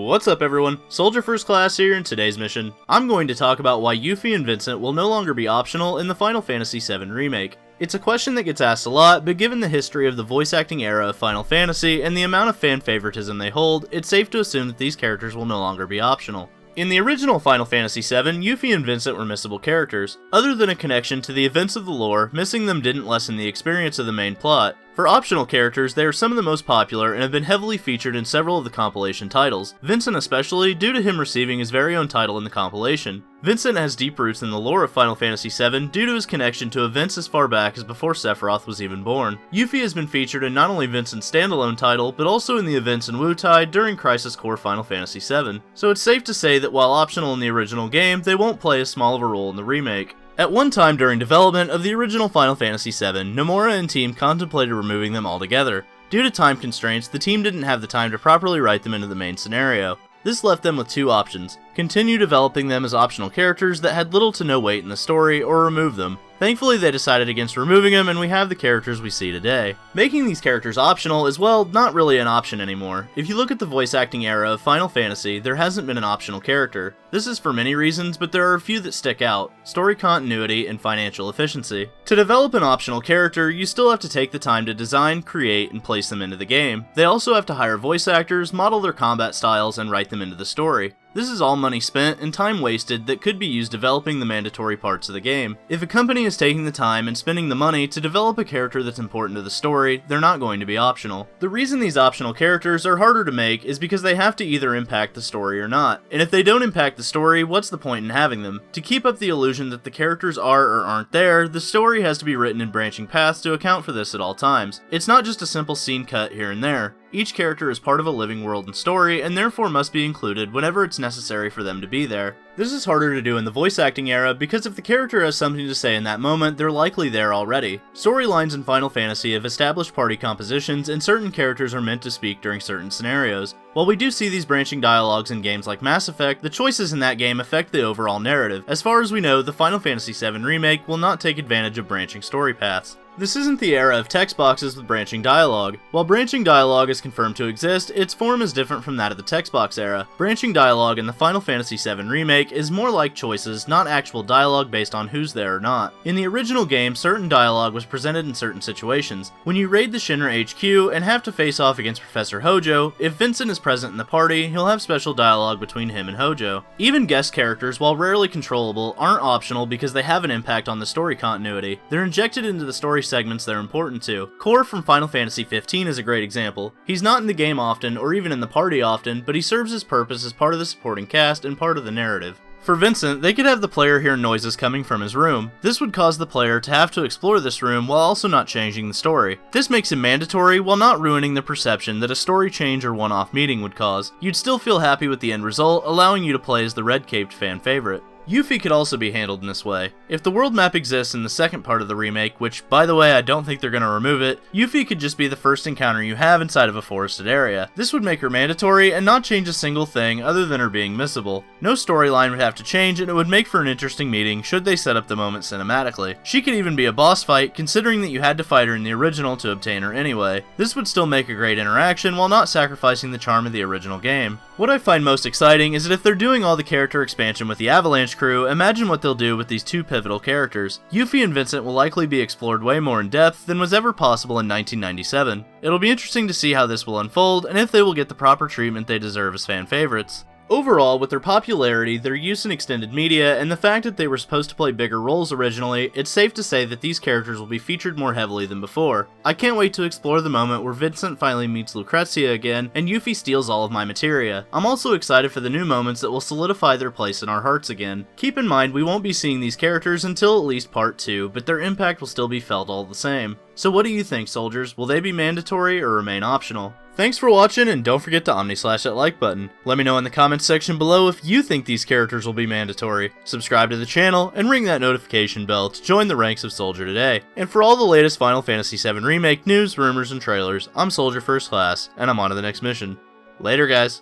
What's up everyone, Soldier First Class here. In today's mission, I'm going to talk about why Yuffie and Vincent will no longer be optional in the Final Fantasy VII Remake. It's a question that gets asked a lot, but given the history of the voice acting era of Final Fantasy and the amount of fan favoritism they hold, it's safe to assume that these characters will no longer be optional. In the original Final Fantasy VII, Yuffie and Vincent were missable characters. Other than a connection to the events of the lore, missing them didn't lessen the experience of the main plot. For optional characters, they are some of the most popular and have been heavily featured in several of the compilation titles, Vincent especially, due to him receiving his very own title in the compilation. Vincent has deep roots in the lore of Final Fantasy VII due to his connection to events as far back as before Sephiroth was even born. Yuffie has been featured in not only Vincent's standalone title, but also in the events in Wutai during Crisis Core Final Fantasy VII, so it's safe to say that while optional in the original game, they won't play as small of a role in the remake. At one time during development of the original Final Fantasy VII, Nomura and team contemplated removing them altogether. Due to time constraints, the team didn't have the time to properly write them into the main scenario. This left them with two options: continue developing them as optional characters that had little to no weight in the story, or remove them. Thankfully, they decided against removing them, and we have the characters we see today. Making these characters optional is, well, not really an option anymore. If you look at the voice acting era of Final Fantasy, there hasn't been an optional character. This is for many reasons, but there are a few that stick out: story continuity and financial efficiency. To develop an optional character, you still have to take the time to design, create, and place them into the game. They also have to hire voice actors, model their combat styles, and write them into the story. This is all money spent and time wasted that could be used developing the mandatory parts of the game. If a company is taking the time and spending the money to develop a character that's important to the story, they're not going to be optional. The reason these optional characters are harder to make is because they have to either impact the story or not. And if they don't impact the story, what's the point in having them? To keep up the illusion that the characters are or aren't there, the story has to be written in branching paths to account for this at all times. It's not just a simple scene cut here and there. Each character is part of a living world and story, and therefore must be included whenever it's necessary for them to be there. This is harder to do in the voice acting era because if the character has something to say in that moment, they're likely there already. Storylines in Final Fantasy have established party compositions, and certain characters are meant to speak during certain scenarios. While we do see these branching dialogues in games like Mass Effect, the choices in that game affect the overall narrative. As far as we know, the Final Fantasy VII Remake will not take advantage of branching story paths. This isn't the era of text boxes with branching dialogue. While branching dialogue is confirmed to exist, its form is different from that of the text box era. Branching dialogue in the Final Fantasy VII Remake is more like choices, not actual dialogue based on who's there or not. In the original game, certain dialogue was presented in certain situations. When you raid the Shinra HQ and have to face off against Professor Hojo, if Vincent is present in the party, he'll have special dialogue between him and Hojo. Even guest characters, while rarely controllable, aren't optional because they have an impact on the story continuity. They're injected into the story segments they're important to. Core from Final Fantasy 15 is a great example. He's not in the game often, or even in the party often, but he serves his purpose as part of the supporting cast and part of the narrative. For Vincent, they could have the player hear noises coming from his room. This would cause the player to have to explore this room while also not changing the story. This makes him mandatory while not ruining the perception that a story change or one-off meeting would cause. You'd still feel happy with the end result, allowing you to play as the red-caped fan favorite. Yuffie could also be handled in this way. If the world map exists in the second part of the remake, which, by the way, I don't think they're going to remove it, Yuffie could just be the first encounter you have inside of a forested area. This would make her mandatory and not change a single thing other than her being missable. No storyline would have to change, and it would make for an interesting meeting should they set up the moment cinematically. She could even be a boss fight, considering that you had to fight her in the original to obtain her anyway. This would still make a great interaction while not sacrificing the charm of the original game. What I find most exciting is that if they're doing all the character expansion with the Avalanche crew, imagine what they'll do with these two pivotal characters. Yuffie and Vincent will likely be explored way more in depth than was ever possible in 1997. It'll be interesting to see how this will unfold, and if they will get the proper treatment they deserve as fan favorites. Overall, with their popularity, their use in extended media, and the fact that they were supposed to play bigger roles originally, it's safe to say that these characters will be featured more heavily than before. I can't wait to explore the moment where Vincent finally meets Lucrezia again, and Yuffie steals all of my materia. I'm also excited for the new moments that will solidify their place in our hearts again. Keep in mind, we won't be seeing these characters until at least part 2, but their impact will still be felt all the same. So what do you think, soldiers? Will they be mandatory or remain optional? Thanks for watching, and don't forget to omnislash that like button. Let me know in the comments section below if you think these characters will be mandatory. Subscribe to the channel, and ring that notification bell to join the ranks of Soldier today. And for all the latest Final Fantasy VII Remake news, rumors, and trailers, I'm Soldier First Class, and I'm on to the next mission. Later, guys.